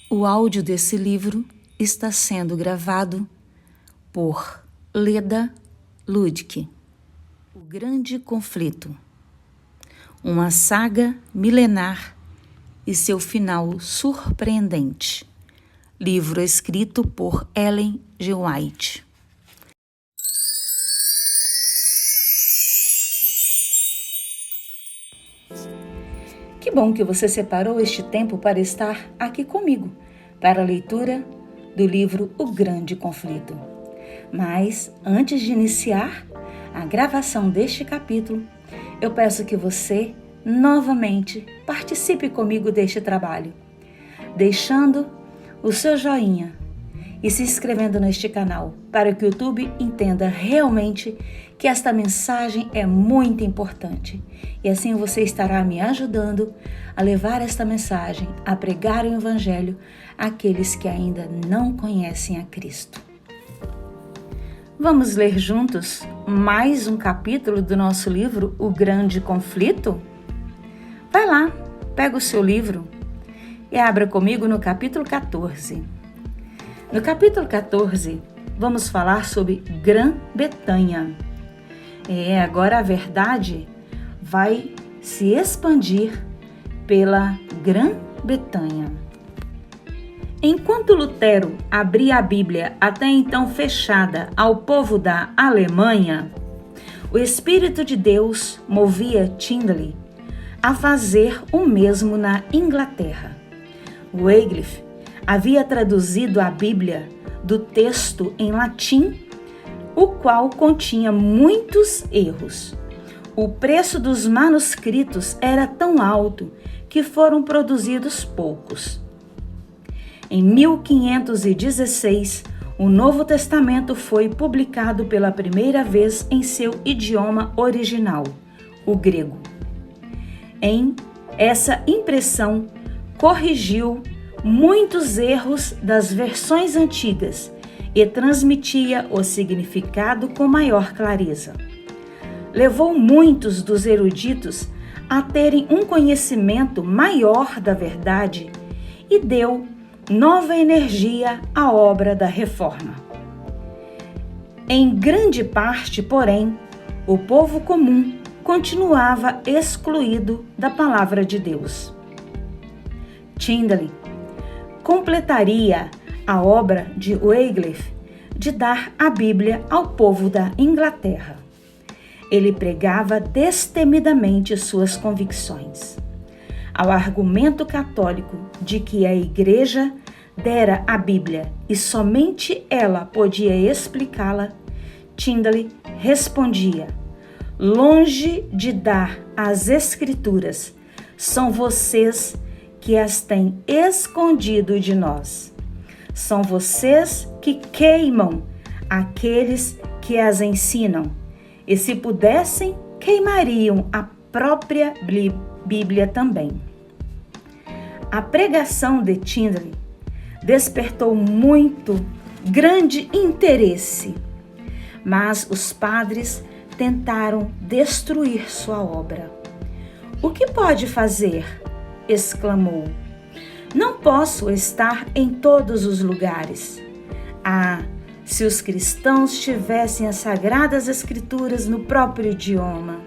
O áudio desse livro está sendo gravado por Leda Ludwig. O Grande Conflito. Uma saga milenar e seu final surpreendente. Livro escrito por Ellen G. White. Que bom que você separou este tempo para estar aqui comigo, para a leitura do livro O Grande Conflito. Mas, antes de iniciar a gravação deste capítulo, eu peço que você, novamente, participe comigo deste trabalho, deixando o seu joinha e se inscrevendo neste canal, para que o YouTube entenda realmente que esta mensagem é muito importante. E assim você estará me ajudando a levar esta mensagem, a pregar o Evangelho àqueles que ainda não conhecem a Cristo. Vamos ler juntos mais um capítulo do nosso livro, O Grande Conflito? Vai lá, pega o seu livro e abra comigo no capítulo 14. No capítulo 14, vamos falar sobre Grã-Bretanha. Agora a verdade vai se expandir pela Grã-Bretanha. Enquanto Lutero abria a Bíblia até então fechada ao povo da Alemanha, o Espírito de Deus movia Tyndale a fazer o mesmo na Inglaterra. Wycliffe havia traduzido a Bíblia do texto em latim, o qual continha muitos erros. O preço dos manuscritos era tão alto que foram produzidos poucos. Em 1516, o Novo Testamento foi publicado pela primeira vez em seu idioma original, o grego. Essa impressão corrigiu muitos erros das versões antigas e transmitia o significado com maior clareza. Levou muitos dos eruditos a terem um conhecimento maior da verdade e deu nova energia à obra da reforma. Em grande parte, porém, o povo comum continuava excluído da palavra de Deus. Tyndale completaria a obra de Wycliffe de dar a Bíblia ao povo da Inglaterra. Ele pregava destemidamente suas convicções. Ao argumento católico de que a Igreja dera a Bíblia e somente ela podia explicá-la, Tyndale respondia: longe de dar as Escrituras, são vocês que as têm escondido de nós. São vocês que queimam aqueles que as ensinam, e se pudessem, queimariam a própria Bíblia também. A pregação de Tyndale despertou muito grande interesse, mas os padres tentaram destruir sua obra. O que pode fazer? Exclamou. Não posso estar em todos os lugares. Se os cristãos tivessem as Sagradas Escrituras no próprio idioma,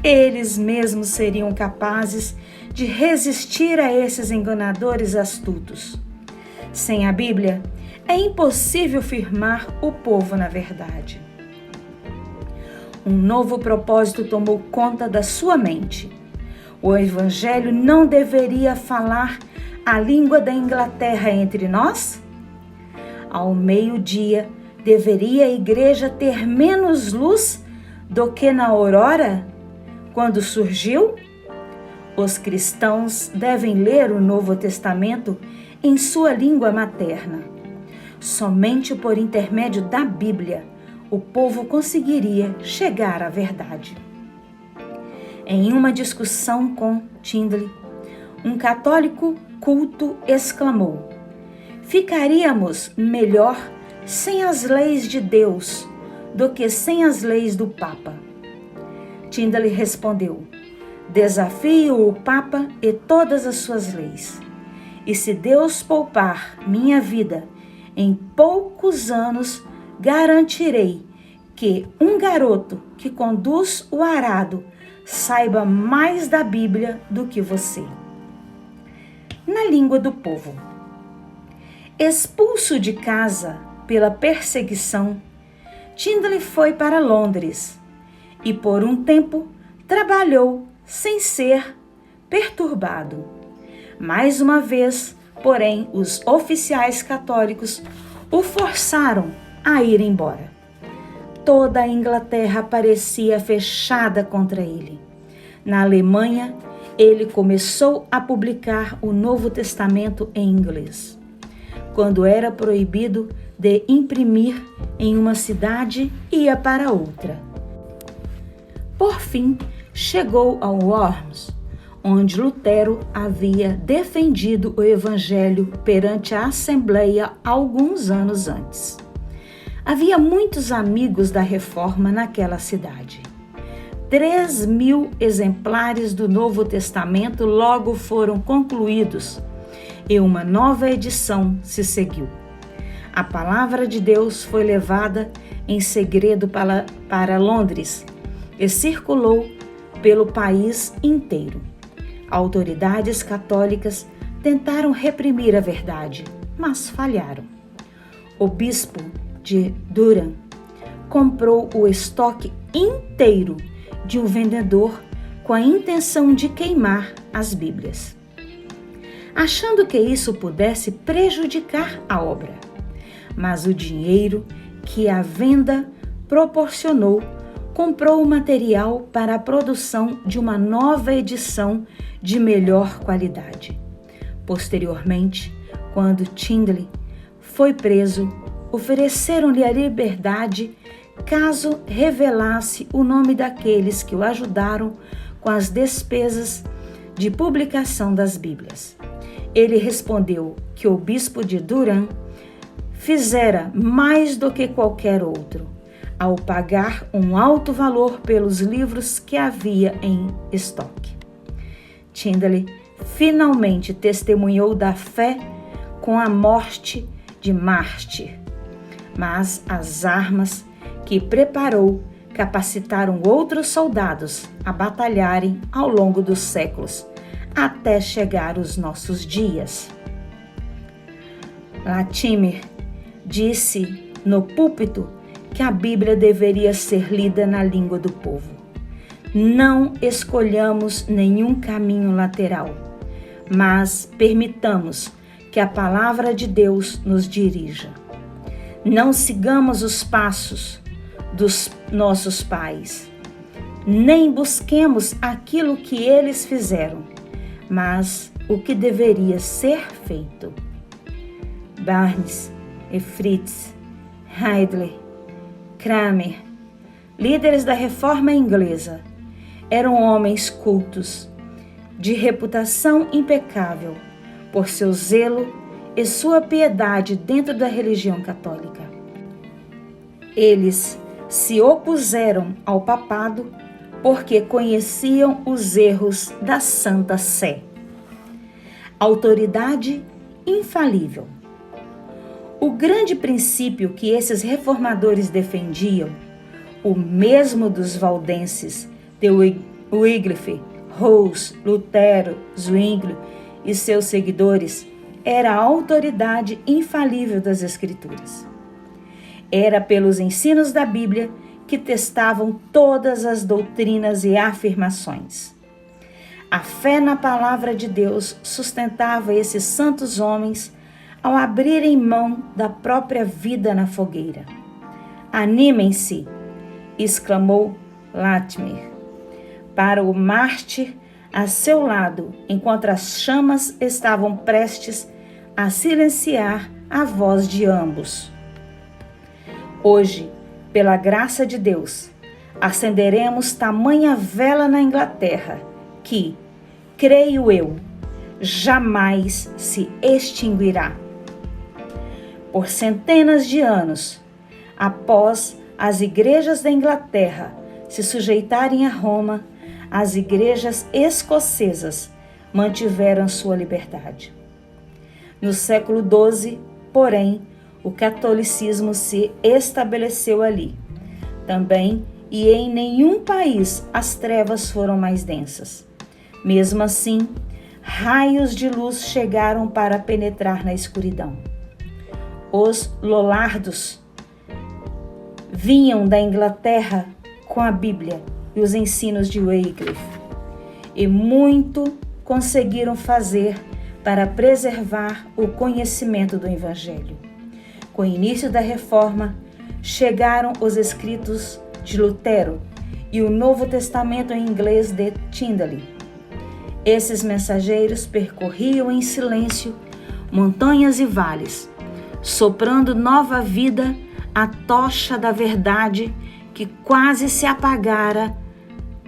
eles mesmos seriam capazes de resistir a esses enganadores astutos. Sem a Bíblia, é impossível firmar o povo na verdade. Um novo propósito tomou conta da sua mente. O Evangelho não deveria falar a língua da Inglaterra entre nós? Ao meio-dia, deveria a Igreja ter menos luz do que na aurora, quando surgiu? Os cristãos devem ler o Novo Testamento em sua língua materna. Somente por intermédio da Bíblia, o povo conseguiria chegar à verdade. Em uma discussão com Tyndale, um católico culto exclamou: ficaríamos melhor sem as leis de Deus do que sem as leis do Papa. Tyndale respondeu: Desafio o Papa e todas as suas leis. E se Deus poupar minha vida, em poucos anos garantirei que um garoto que conduz o arado saiba mais da Bíblia do que você. Na língua do povo. Expulso de casa pela perseguição, Tyndale foi para Londres e por um tempo trabalhou sem ser perturbado. Mais uma vez, porém, os oficiais católicos o forçaram a ir embora. Toda a Inglaterra parecia fechada contra ele. Na Alemanha, ele começou a publicar o Novo Testamento em inglês. Quando era proibido de imprimir em uma cidade, ia para outra. Por fim, chegou ao Worms, onde Lutero havia defendido o Evangelho perante a Assembleia alguns anos antes. Havia muitos amigos da Reforma naquela cidade. 3.000 exemplares do Novo Testamento logo foram concluídos e uma nova edição se seguiu. A palavra de Deus foi levada em segredo para Londres e circulou pelo país inteiro. Autoridades católicas tentaram reprimir a verdade, mas falharam. O bispo de Durham comprou o estoque inteiro de um vendedor com a intenção de queimar as Bíblias, achando que isso pudesse prejudicar a obra. Mas o dinheiro que a venda proporcionou comprou o material para a produção de uma nova edição de melhor qualidade. Posteriormente, quando Tyndale foi preso, ofereceram-lhe a liberdade caso revelasse o nome daqueles que o ajudaram com as despesas de publicação das Bíblias. Ele respondeu que o bispo de Durham fizera mais do que qualquer outro, ao pagar um alto valor pelos livros que havia em estoque. Tyndale finalmente testemunhou da fé com a morte de mártir, mas as armas que preparou capacitaram outros soldados a batalharem ao longo dos séculos, até chegar os nossos dias. Latimer disse no púlpito que a Bíblia deveria ser lida na língua do povo. Não escolhamos nenhum caminho lateral, mas permitamos que a palavra de Deus nos dirija. Não sigamos os passos dos nossos pais, nem busquemos aquilo que eles fizeram, mas o que deveria ser feito. Barnes e Fritz, Heidler, Cranmer, líderes da Reforma Inglesa, eram homens cultos, de reputação impecável por seu zelo e sua piedade dentro da religião católica. Eles se opuseram ao papado porque conheciam os erros da Santa Sé. Autoridade infalível. O grande princípio que esses reformadores defendiam, o mesmo dos valdenses de Wycliffe, Rose, Lutero, Zwingli e seus seguidores, era a autoridade infalível das Escrituras. Era pelos ensinos da Bíblia que testavam todas as doutrinas e afirmações. A fé na palavra de Deus sustentava esses santos homens ao abrirem mão da própria vida na fogueira. Animem-se, exclamou Latimer, para o mártir a seu lado, enquanto as chamas estavam prestes a silenciar a voz de ambos. Hoje, pela graça de Deus, acenderemos tamanha vela na Inglaterra que, creio eu, jamais se extinguirá. Por centenas de anos, após as igrejas da Inglaterra se sujeitarem a Roma, as igrejas escocesas mantiveram sua liberdade. No século XII, porém, o catolicismo se estabeleceu ali. Também, e em nenhum país as trevas foram mais densas. Mesmo assim, raios de luz chegaram para penetrar na escuridão. Os Lollardos vinham da Inglaterra com a Bíblia e os ensinos de Wycliffe, e muito conseguiram fazer para preservar o conhecimento do Evangelho. Com o início da Reforma, chegaram os escritos de Lutero e o Novo Testamento em inglês de Tyndale. Esses mensageiros percorriam em silêncio montanhas e vales, soprando nova vida à tocha da verdade que quase se apagara,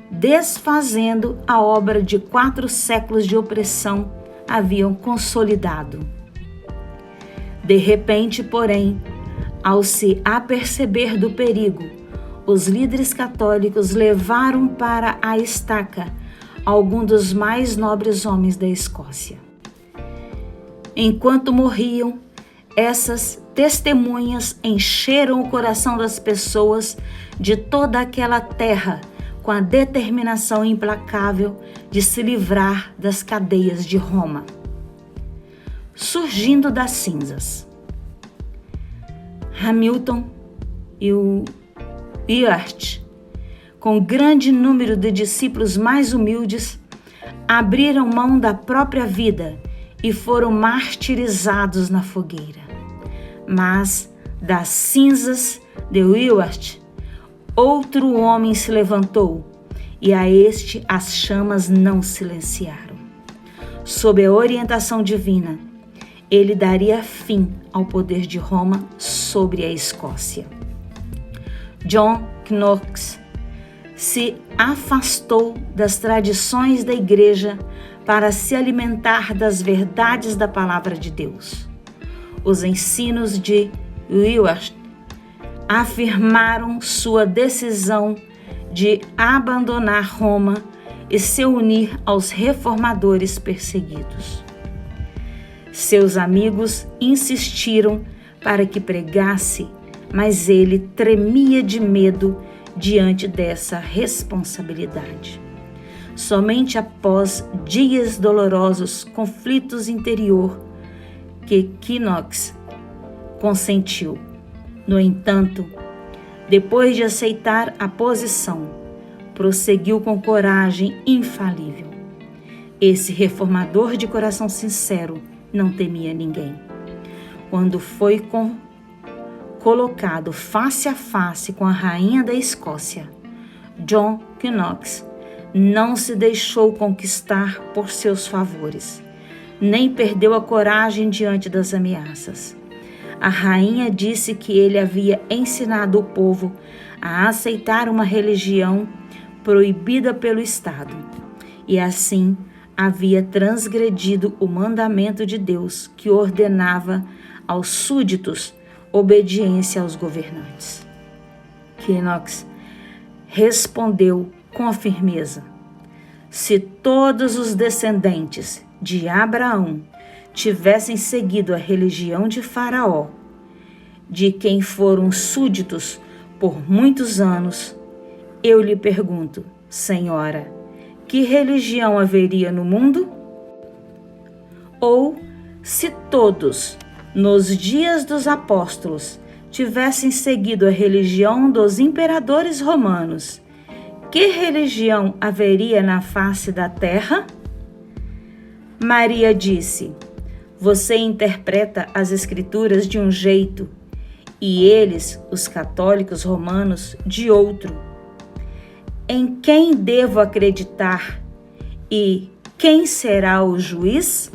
desfazendo a obra de 4 séculos de opressão haviam consolidado. De repente, porém, ao se aperceber do perigo, os líderes católicos levaram para a estaca alguns dos mais nobres homens da Escócia. Enquanto morriam, essas testemunhas encheram o coração das pessoas de toda aquela terra com a determinação implacável de se livrar das cadeias de Roma. Surgindo das cinzas, Hamilton e o Ewart, com grande número de discípulos mais humildes, abriram mão da própria vida e foram martirizados na fogueira. Mas das cinzas de Ewart, outro homem se levantou, e a este as chamas não silenciaram. Sob a orientação divina, ele daria fim ao poder de Roma sobre a Escócia. John Knox se afastou das tradições da igreja para se alimentar das verdades da palavra de Deus. Os ensinos de Ewart afirmaram sua decisão de abandonar Roma e se unir aos reformadores perseguidos. Seus amigos insistiram para que pregasse, mas ele tremia de medo diante dessa responsabilidade. Somente após dias dolorosos, conflitos interior, que Knox consentiu. No entanto, depois de aceitar a posição, prosseguiu com coragem infalível. Esse reformador de coração sincero não temia ninguém. Quando foi colocado face a face com a rainha da Escócia, John Knox não se deixou conquistar por seus favores, nem perdeu a coragem diante das ameaças. A rainha disse que ele havia ensinado o povo a aceitar uma religião proibida pelo Estado, e assim havia transgredido o mandamento de Deus que ordenava aos súditos obediência aos governantes. Knox respondeu com firmeza: se todos os descendentes de Abraão tivessem seguido a religião de Faraó, de quem foram súditos por muitos anos, eu lhe pergunto, Senhora, que religião haveria no mundo? Ou, se todos, nos dias dos apóstolos, tivessem seguido a religião dos imperadores romanos, que religião haveria na face da terra? Maria disse: você interpreta as Escrituras de um jeito e eles, os católicos romanos, de outro. Em quem devo acreditar e quem será o juiz?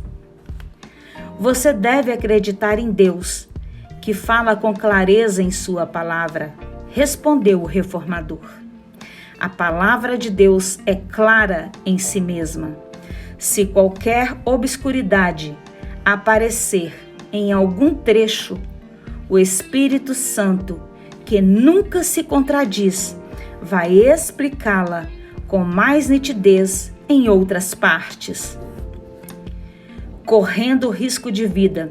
Você deve acreditar em Deus, que fala com clareza em sua palavra, respondeu o reformador. A palavra de Deus é clara em si mesma. Se qualquer obscuridade aparecer em algum trecho, o Espírito Santo, que nunca se contradiz, vai explicá-la com mais nitidez em outras partes. Correndo risco de vida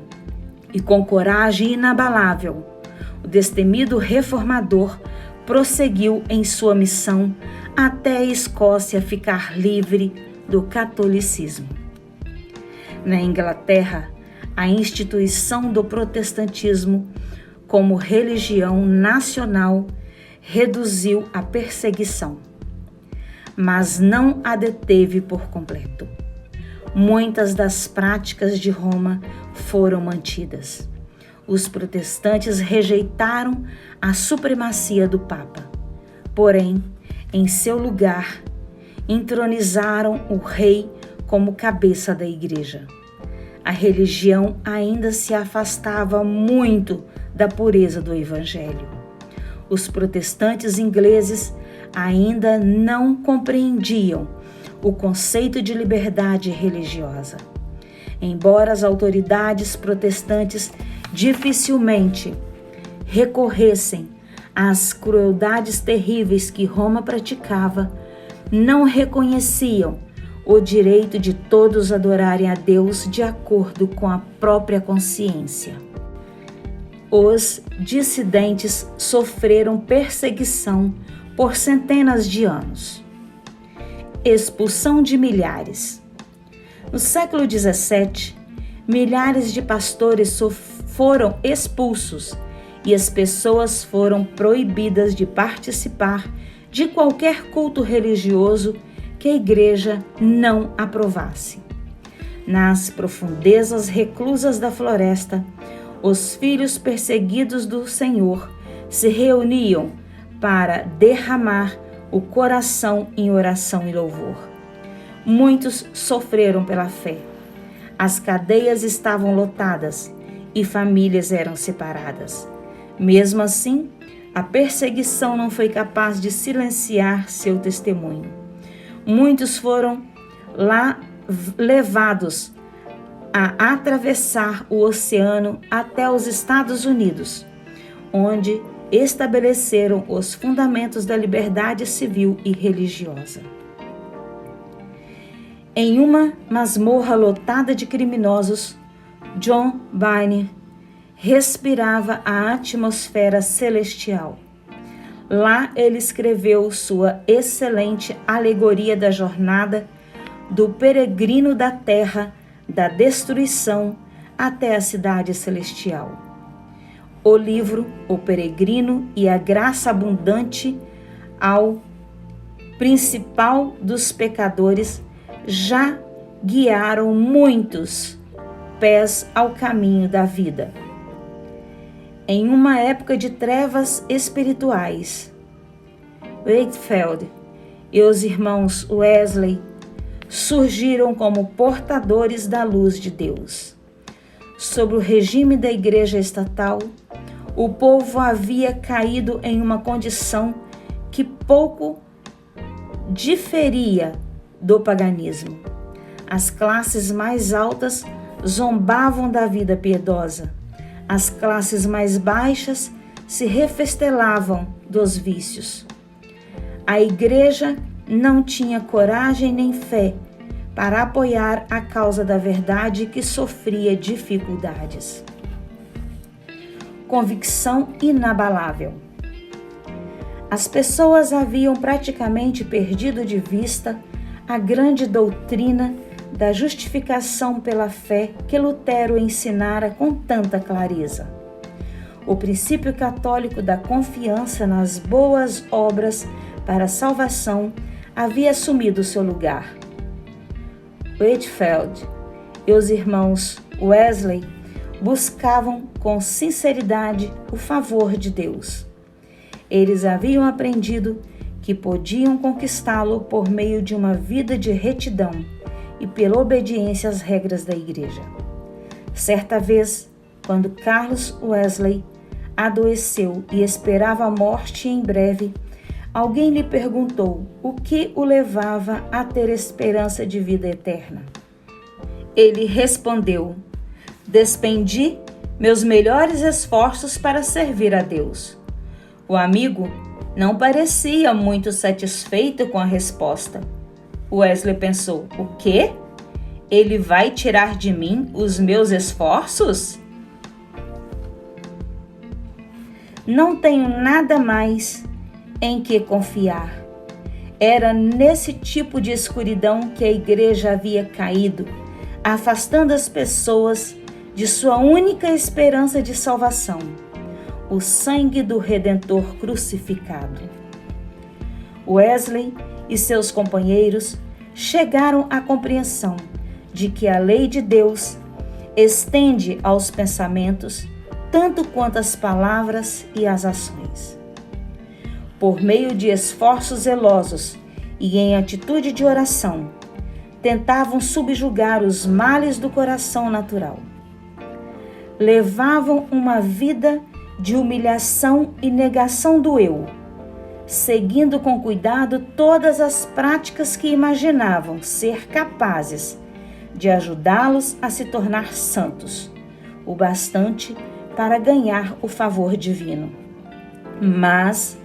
e com coragem inabalável, o destemido reformador prosseguiu em sua missão até a Escócia ficar livre do catolicismo. Na Inglaterra, a instituição do protestantismo como religião nacional reduziu a perseguição, mas não a deteve por completo. Muitas das práticas de Roma foram mantidas. Os protestantes rejeitaram a supremacia do Papa, porém, em seu lugar, entronizaram o rei como cabeça da igreja. A religião ainda se afastava muito da pureza do evangelho. Os protestantes ingleses ainda não compreendiam o conceito de liberdade religiosa. Embora as autoridades protestantes dificilmente recorressem às crueldades terríveis que Roma praticava, não reconheciam o direito de todos adorarem a Deus de acordo com a própria consciência. Os dissidentes sofreram perseguição por centenas de anos. Expulsão de milhares. No século XVII, milhares de pastores foram expulsos e as pessoas foram proibidas de participar de qualquer culto religioso que a igreja não aprovasse. Nas profundezas reclusas da floresta, os filhos perseguidos do Senhor se reuniam para derramar o coração em oração e louvor. Muitos sofreram pela fé. As cadeias estavam lotadas e famílias eram separadas. Mesmo assim, a perseguição não foi capaz de silenciar seu testemunho. Muitos foram lá levados a atravessar o oceano até os Estados Unidos, onde estabeleceram os fundamentos da liberdade civil e religiosa. Em uma masmorra lotada de criminosos, John Bunyan respirava a atmosfera celestial. Lá ele escreveu sua excelente alegoria da jornada do peregrino da terra, da destruição até a cidade celestial. O livro O Peregrino e a Graça Abundante ao Principal dos Pecadores já guiaram muitos pés ao caminho da vida. Em uma época de trevas espirituais, Whitefield e os irmãos Wesley surgiram como portadores da luz de Deus. Sob o regime da Igreja Estatal, o povo havia caído em uma condição que pouco diferia do paganismo. As classes mais altas zombavam da vida piedosa. As classes mais baixas se refestelavam dos vícios. A igreja não tinha coragem nem fé para apoiar a causa da verdade que sofria dificuldades. Convicção inabalável. As pessoas haviam praticamente perdido de vista a grande doutrina da justificação pela fé que Lutero ensinara com tanta clareza. O princípio católico da confiança nas boas obras para a salvação havia assumido seu lugar. Whitefield e os irmãos Wesley buscavam com sinceridade o favor de Deus. Eles haviam aprendido que podiam conquistá-lo por meio de uma vida de retidão e pela obediência às regras da igreja. Certa vez, quando Carlos Wesley adoeceu e esperava a morte em breve, alguém lhe perguntou o que o levava a ter esperança de vida eterna. Ele respondeu: despendi meus melhores esforços para servir a Deus. O amigo Não parecia muito satisfeito com a resposta. Wesley pensou: o quê? Ele vai tirar de mim os meus esforços? Não tenho nada mais em que confiar. Era nesse tipo de escuridão que a igreja havia caído, afastando as pessoas de sua única esperança de salvação, o sangue do Redentor crucificado. Wesley e seus companheiros chegaram à compreensão de que a lei de Deus estende aos pensamentos tanto quanto as palavras e as ações. Por meio de esforços zelosos e em atitude de oração, tentavam subjugar os males do coração natural. Levavam uma vida de humilhação e negação do eu, seguindo com cuidado todas as práticas que imaginavam ser capazes de ajudá-los a se tornar santos, o bastante para ganhar o favor divino. Mas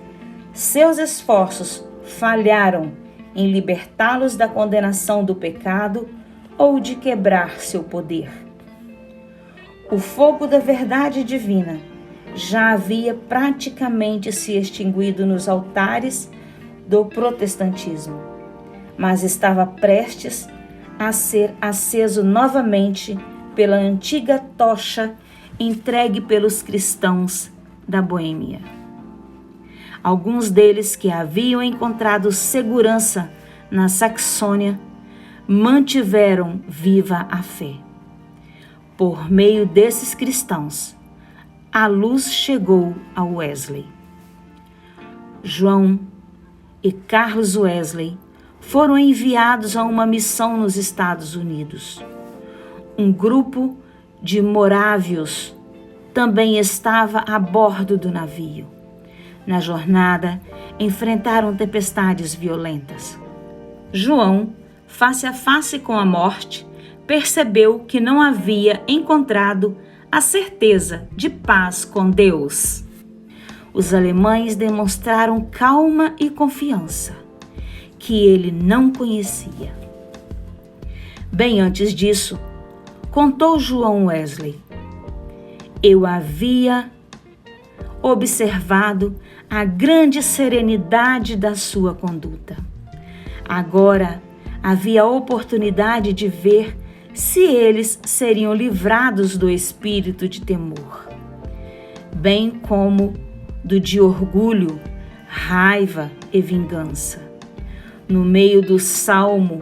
seus esforços falharam em libertá-los da condenação do pecado ou de quebrar seu poder. O fogo da verdade divina já havia praticamente se extinguido nos altares do protestantismo, mas estava prestes a ser aceso novamente pela antiga tocha entregue pelos cristãos da Boêmia. Alguns deles que haviam encontrado segurança na Saxônia mantiveram viva a fé. Por meio desses cristãos, a luz chegou a Wesley. João e Carlos Wesley foram enviados a uma missão nos Estados Unidos. Um grupo de morávios também estava a bordo do navio. Na jornada, enfrentaram tempestades violentas. João, face a face com a morte, percebeu que não havia encontrado a certeza de paz com Deus. Os alemães demonstraram calma e confiança, que ele não conhecia. Bem antes disso, contou João Wesley: eu havia observado a grande serenidade da sua conduta. Agora havia a oportunidade de ver se eles seriam livrados do espírito de temor, bem como do de orgulho, raiva e vingança. No meio do salmo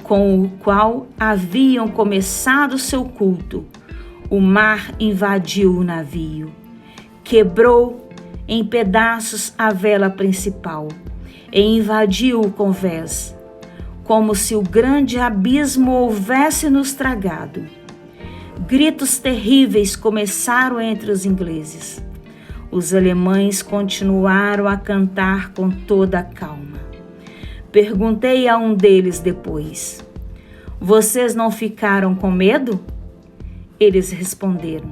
com o qual haviam começado seu culto, o mar invadiu o navio, quebrou em pedaços a vela principal e invadiu o convés, como se o grande abismo houvesse nos tragado. Gritos terríveis começaram entre os ingleses. Os alemães continuaram a cantar com toda a calma. Perguntei a um deles depois: vocês não ficaram com medo? Eles responderam: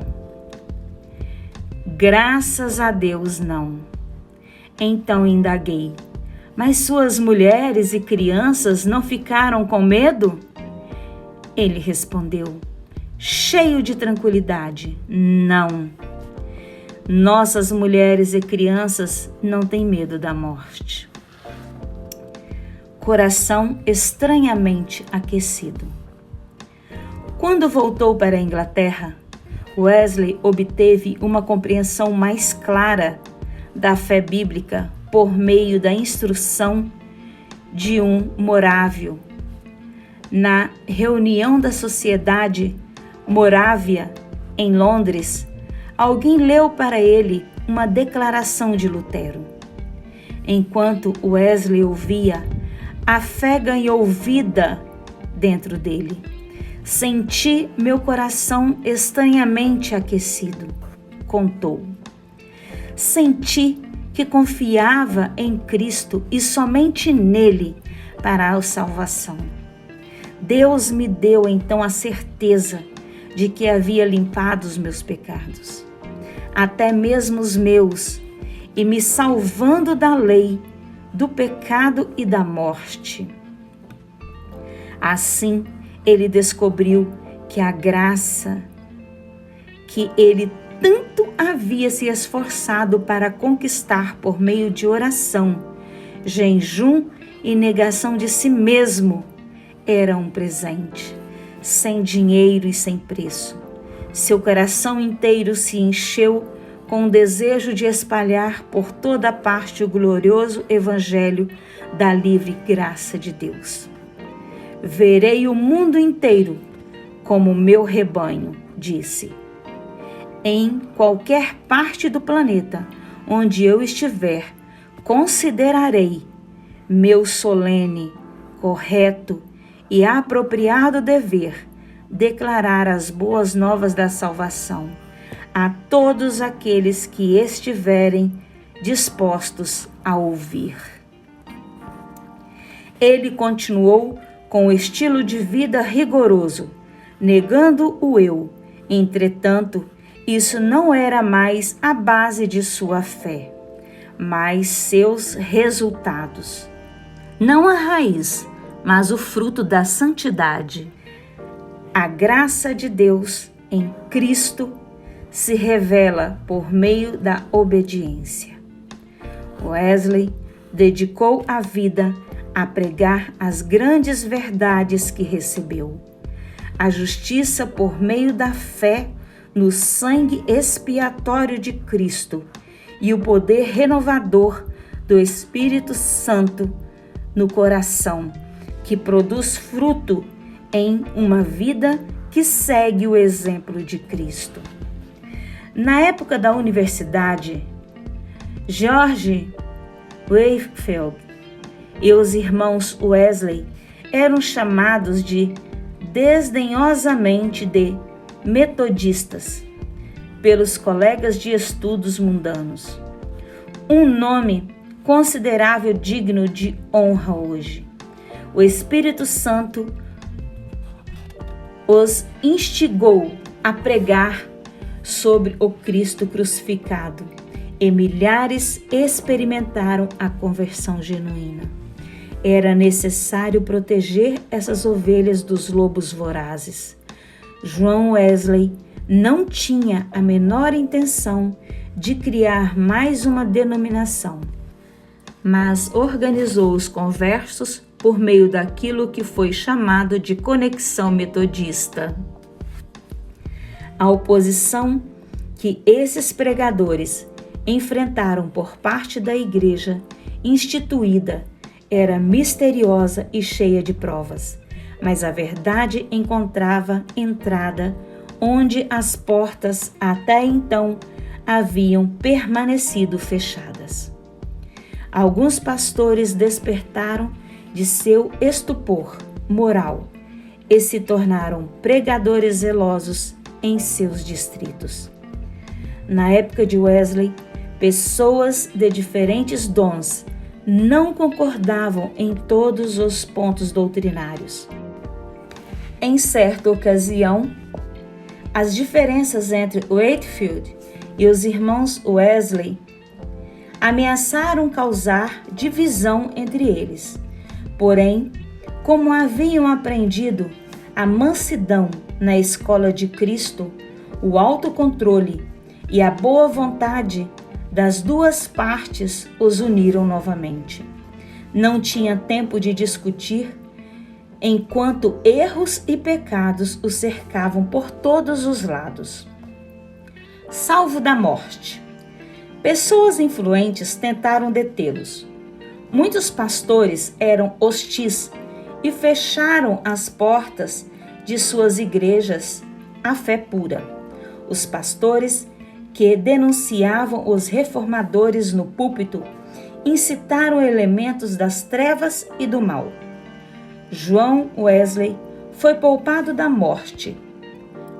graças a Deus, não. Então indaguei: mas suas mulheres e crianças não ficaram com medo? Ele respondeu, cheio de tranquilidade: não. Nossas mulheres e crianças não têm medo da morte. Coração estranhamente aquecido. Quando voltou para a Inglaterra, Wesley obteve uma compreensão mais clara da fé bíblica por meio da instrução de um morávio. Na reunião da Sociedade Morávia, em Londres, alguém leu para ele uma declaração de Lutero. Enquanto Wesley ouvia, a fé ganhou vida dentro dele. Senti meu coração estranhamente aquecido, contou. Senti que confiava em Cristo e somente nele para a salvação. Deus me deu então a certeza de que havia limpado os meus pecados, até mesmo os meus, e me salvando da lei, do pecado e da morte. Assim, ele descobriu que a graça que ele tanto havia se esforçado para conquistar por meio de oração, jejum e negação de si mesmo, era um presente, sem dinheiro e sem preço. Seu coração inteiro se encheu com o desejo de espalhar por toda parte o glorioso evangelho da livre graça de Deus. Verei o mundo inteiro como meu rebanho, disse. Em qualquer parte do planeta onde eu estiver, considerarei meu solene, correto e apropriado dever declarar as boas novas da salvação a todos aqueles que estiverem dispostos a ouvir. Ele continuou com o estilo de vida rigoroso, negando o eu. Entretanto, isso não era mais a base de sua fé, mas seus resultados. Não a raiz, mas o fruto da santidade. A graça de Deus em Cristo se revela por meio da obediência. Wesley dedicou a vida a pregar as grandes verdades que recebeu. A justiça por meio da fé no sangue expiatório de Cristo e o poder renovador do Espírito Santo no coração, que produz fruto em uma vida que segue o exemplo de Cristo. Na época da universidade, George Whitefield e os irmãos Wesley eram chamados desdenhosamente de metodistas pelos colegas de estudos mundanos. Um nome considerável digno de honra hoje. O Espírito Santo os instigou a pregar sobre o Cristo crucificado e milhares experimentaram a conversão genuína. Era necessário proteger essas ovelhas dos lobos vorazes. John Wesley não tinha a menor intenção de criar mais uma denominação, mas organizou os conversos por meio daquilo que foi chamado de Conexão Metodista. A oposição que esses pregadores enfrentaram por parte da igreja instituída era misteriosa e cheia de provas, mas a verdade encontrava entrada onde as portas até então haviam permanecido fechadas. Alguns pastores despertaram de seu estupor moral e se tornaram pregadores zelosos em seus distritos. Na época de Wesley, pessoas de diferentes dons não concordavam em todos os pontos doutrinários. Em certa ocasião, as diferenças entre Whitefield e os irmãos Wesley ameaçaram causar divisão entre eles. Porém, como haviam aprendido a mansidão na escola de Cristo, o autocontrole e a boa vontade das duas partes os uniram novamente. Não tinha tempo de discutir, enquanto erros e pecados os cercavam por todos os lados. Salvo da morte. Pessoas influentes tentaram detê-los. Muitos pastores eram hostis e fecharam as portas de suas igrejas à fé pura. Os pastores que denunciavam os reformadores no púlpito incitaram elementos das trevas e do mal. John Wesley foi poupado da morte,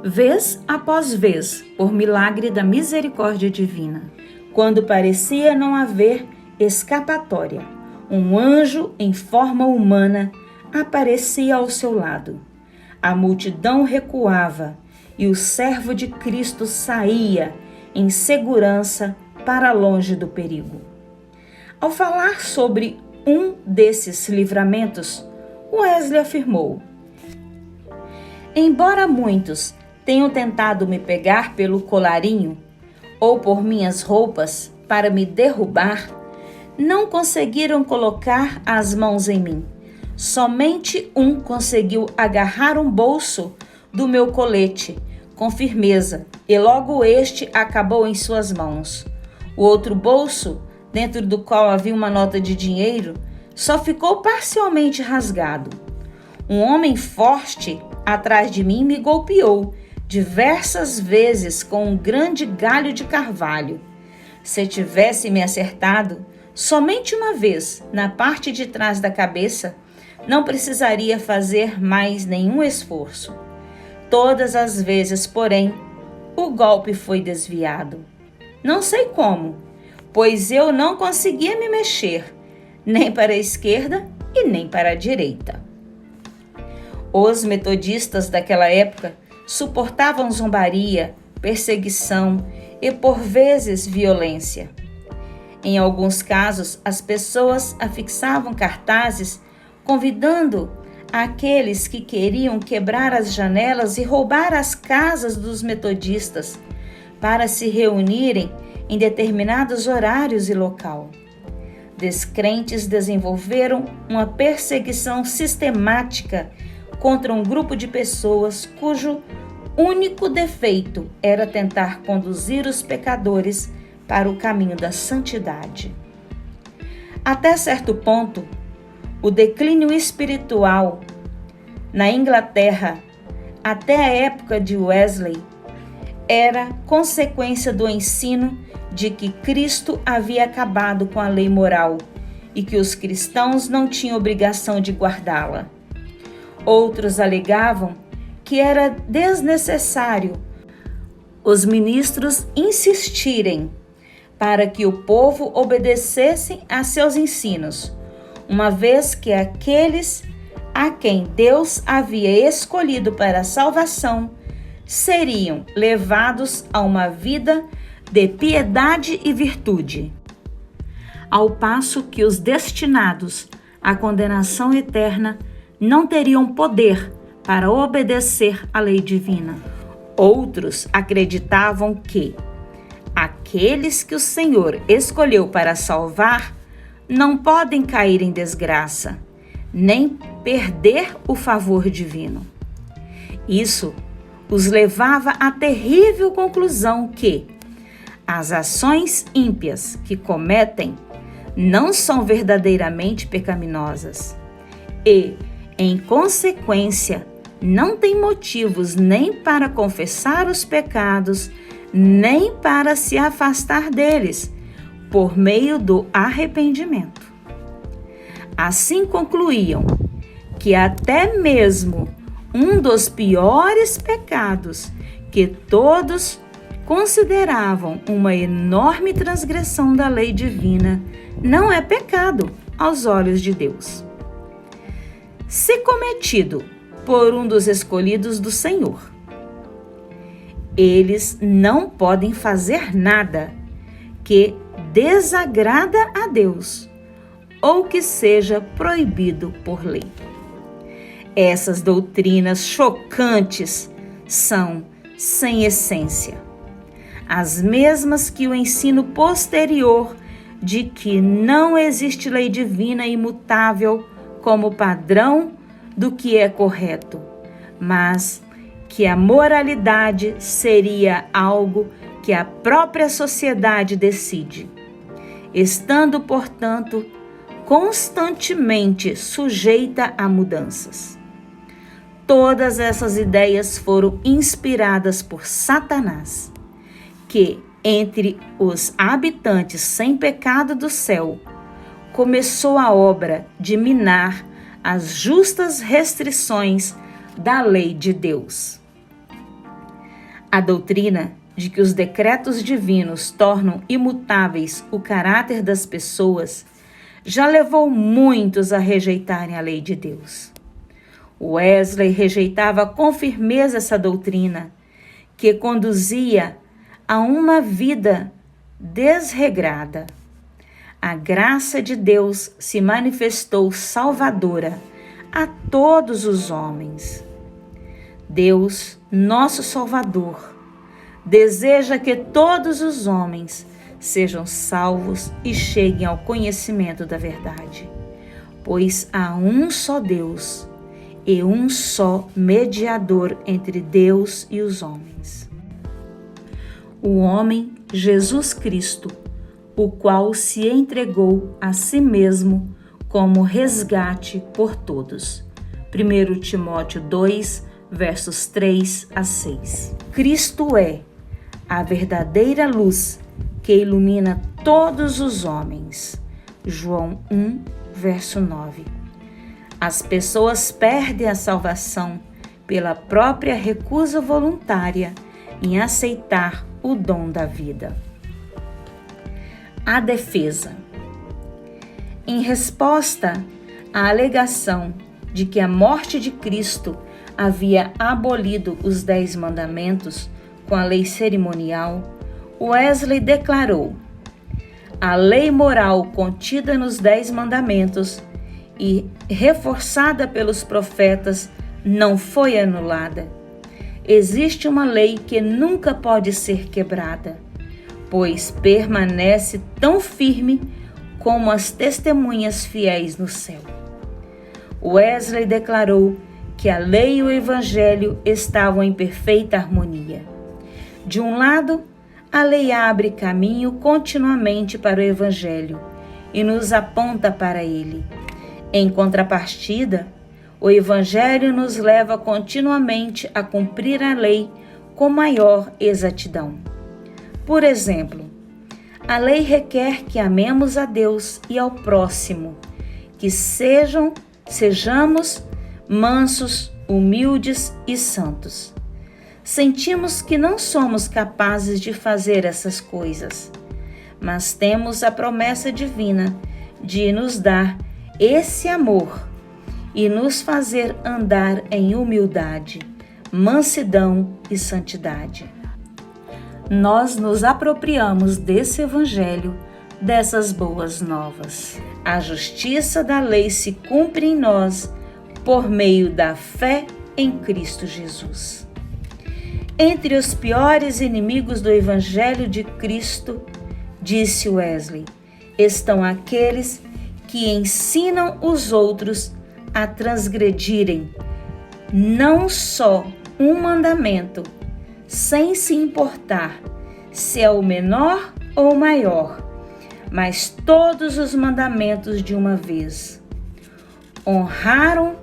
vez após vez, por milagre da misericórdia divina. Quando parecia não haver escapatória, um anjo em forma humana aparecia ao seu lado. A multidão recuava e o servo de Cristo saía em segurança para longe do perigo. Ao falar sobre um desses livramentos, Wesley afirmou: embora muitos tenham tentado me pegar pelo colarinho ou por minhas roupas para me derrubar, não conseguiram colocar as mãos em mim. Somente um conseguiu agarrar um bolso do meu colete com firmeza, e logo este acabou em suas mãos. O outro bolso, dentro do qual havia uma nota de dinheiro, só ficou parcialmente rasgado. Um homem forte atrás de mim me golpeou diversas vezes com um grande galho de carvalho. Se tivesse me acertado somente uma vez na parte de trás da cabeça, não precisaria fazer mais nenhum esforço. Todas as vezes, porém, o golpe foi desviado. Não sei como, pois eu não conseguia me mexer, nem para a esquerda e nem para a direita. Os metodistas daquela época suportavam zombaria, perseguição e, por vezes, violência. Em alguns casos, as pessoas afixavam cartazes convidando aqueles que queriam quebrar as janelas e roubar as casas dos metodistas para se reunirem em determinados horários e local. Descrentes desenvolveram uma perseguição sistemática contra um grupo de pessoas cujo único defeito era tentar conduzir os pecadores para o caminho da santidade. Até certo ponto, o declínio espiritual na Inglaterra, até a época de Wesley, era consequência do ensino de que Cristo havia acabado com a lei moral e que os cristãos não tinham obrigação de guardá-la. Outros alegavam que era desnecessário os ministros insistirem para que o povo obedecesse a seus ensinos, uma vez que aqueles a quem Deus havia escolhido para a salvação seriam levados a uma vida de piedade e virtude, ao passo que os destinados à condenação eterna não teriam poder para obedecer à lei divina. Outros acreditavam que aqueles que o Senhor escolheu para salvar não podem cair em desgraça, nem perder o favor divino. Isso os levava à terrível conclusão que as ações ímpias que cometem não são verdadeiramente pecaminosas e, em consequência, não têm motivos nem para confessar os pecados, nem para se afastar deles, por meio do arrependimento. Assim concluíam que até mesmo um dos piores pecados que todos consideravam uma enorme transgressão da lei divina não é pecado aos olhos de Deus, se cometido por um dos escolhidos do Senhor. Eles não podem fazer nada que desagrada a Deus ou que seja proibido por lei. Essas doutrinas chocantes são sem essência, as mesmas que o ensino posterior de que não existe lei divina imutável como padrão do que é correto, mas que a moralidade seria algo que a própria sociedade decide, estando, portanto, constantemente sujeita a mudanças. Todas essas ideias foram inspiradas por Satanás, que, entre os habitantes sem pecado do céu, começou a obra de minar as justas restrições da lei de Deus. A doutrina de que os decretos divinos tornam imutáveis o caráter das pessoas já levou muitos a rejeitarem a lei de Deus. Wesley rejeitava com firmeza essa doutrina, que conduzia a uma vida desregrada. A graça de Deus se manifestou salvadora a todos os homens. Deus, nosso Salvador, deseja que todos os homens sejam salvos e cheguem ao conhecimento da verdade, pois há um só Deus e um só mediador entre Deus e os homens, o homem Jesus Cristo, o qual se entregou a si mesmo como resgate por todos. 1 Timóteo 2, versos 3 a 6. Cristo é a verdadeira luz que ilumina todos os homens. João 1, verso 9. As pessoas perdem a salvação pela própria recusa voluntária em aceitar o dom da vida. A defesa. Em resposta à alegação de que a morte de Cristo havia abolido os 10 mandamentos com a lei cerimonial, Wesley declarou: a lei moral contida nos 10 mandamentos e reforçada pelos profetas não foi anulada. Existe uma lei que nunca pode ser quebrada, pois permanece tão firme como as testemunhas fiéis no céu. Wesley declarou que a lei e o evangelho estavam em perfeita harmonia. De um lado, a lei abre caminho continuamente para o evangelho e nos aponta para ele. Em contrapartida, o evangelho nos leva continuamente a cumprir a lei com maior exatidão. Por exemplo, a lei requer que amemos a Deus e ao próximo, que sejamos mansos, humildes e santos. Sentimos que não somos capazes de fazer essas coisas, mas temos a promessa divina de nos dar esse amor e nos fazer andar em humildade, mansidão e santidade. Nós nos apropriamos desse evangelho, dessas boas novas. A justiça da lei se cumpre em nós por meio da fé em Cristo Jesus. Entre os piores inimigos do evangelho de Cristo, disse Wesley, estão aqueles que ensinam os outros a transgredirem não só um mandamento, sem se importar se é o menor ou o maior, mas todos os mandamentos de uma vez. Honraram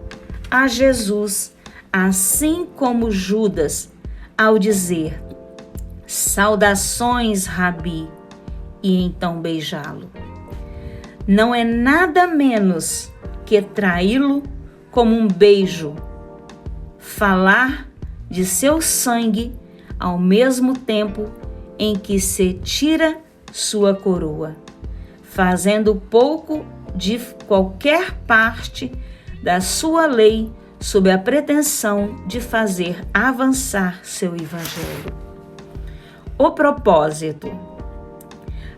a Jesus, assim como Judas, ao dizer: saudações, Rabi, e então beijá-lo. Não é nada menos que traí-lo como um beijo, falar de seu sangue ao mesmo tempo em que se tira sua coroa, fazendo pouco de qualquer parte da sua lei sob a pretensão de fazer avançar seu evangelho. O propósito.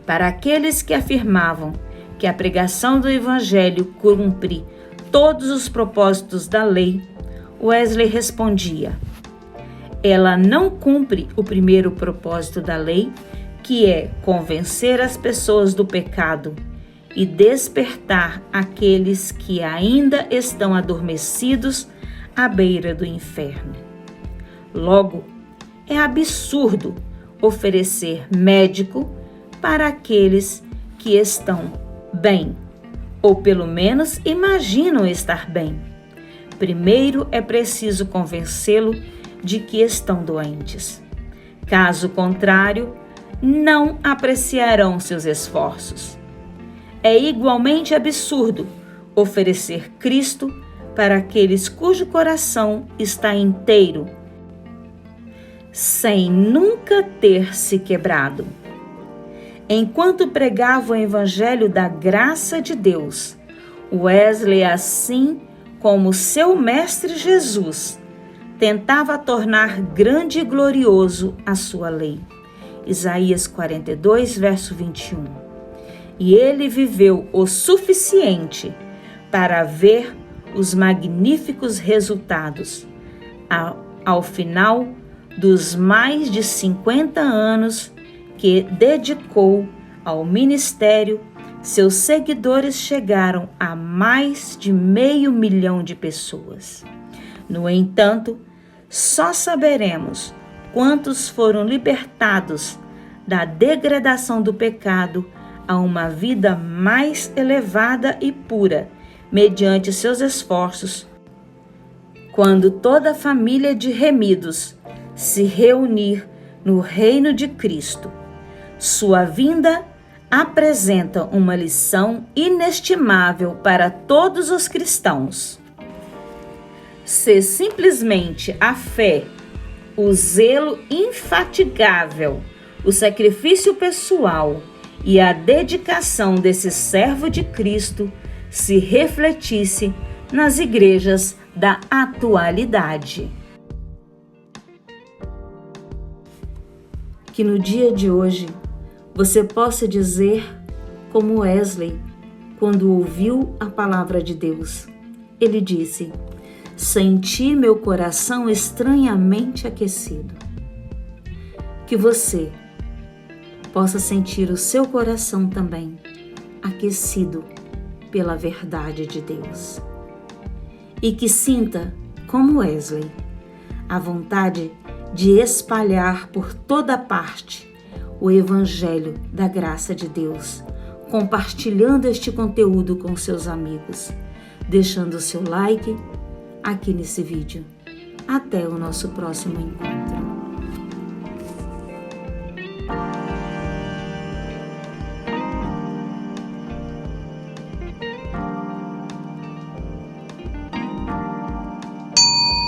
Para aqueles que afirmavam que a pregação do evangelho cumpre todos os propósitos da lei, Wesley respondia: ela não cumpre o primeiro propósito da lei, que é convencer as pessoas do pecado e despertar aqueles que ainda estão adormecidos à beira do inferno. Logo, é absurdo oferecer médico para aqueles que estão bem, ou pelo menos imaginam estar bem. Primeiro é preciso convencê-lo de que estão doentes. Caso contrário, não apreciarão seus esforços. É igualmente absurdo oferecer Cristo para aqueles cujo coração está inteiro, sem nunca ter se quebrado. Enquanto pregava o evangelho da graça de Deus, Wesley, assim como seu mestre Jesus, tentava tornar grande e glorioso a sua lei, Isaías 42, verso 21. E ele viveu o suficiente para ver os magníficos resultados ao final dos mais de 50 anos que dedicou ao ministério. Seus seguidores chegaram a mais de 500 mil de pessoas. No entanto, só saberemos quantos foram libertados da degradação do pecado a uma vida mais elevada e pura, mediante seus esforços, quando toda a família de remidos se reunir no reino de Cristo. Sua vinda apresenta uma lição inestimável para todos os cristãos. Se simplesmente a fé, o zelo infatigável, o sacrifício pessoal e a dedicação desse servo de Cristo se refletisse nas igrejas da atualidade. Que no dia de hoje você possa dizer como Wesley, quando ouviu a palavra de Deus. Ele disse: senti meu coração estranhamente aquecido. Que você possa sentir o seu coração também aquecido pela verdade de Deus. E que sinta, como Wesley, a vontade de espalhar por toda parte o Evangelho da graça de Deus, compartilhando este conteúdo com seus amigos, deixando o seu like aqui nesse vídeo. Até o nosso próximo encontro.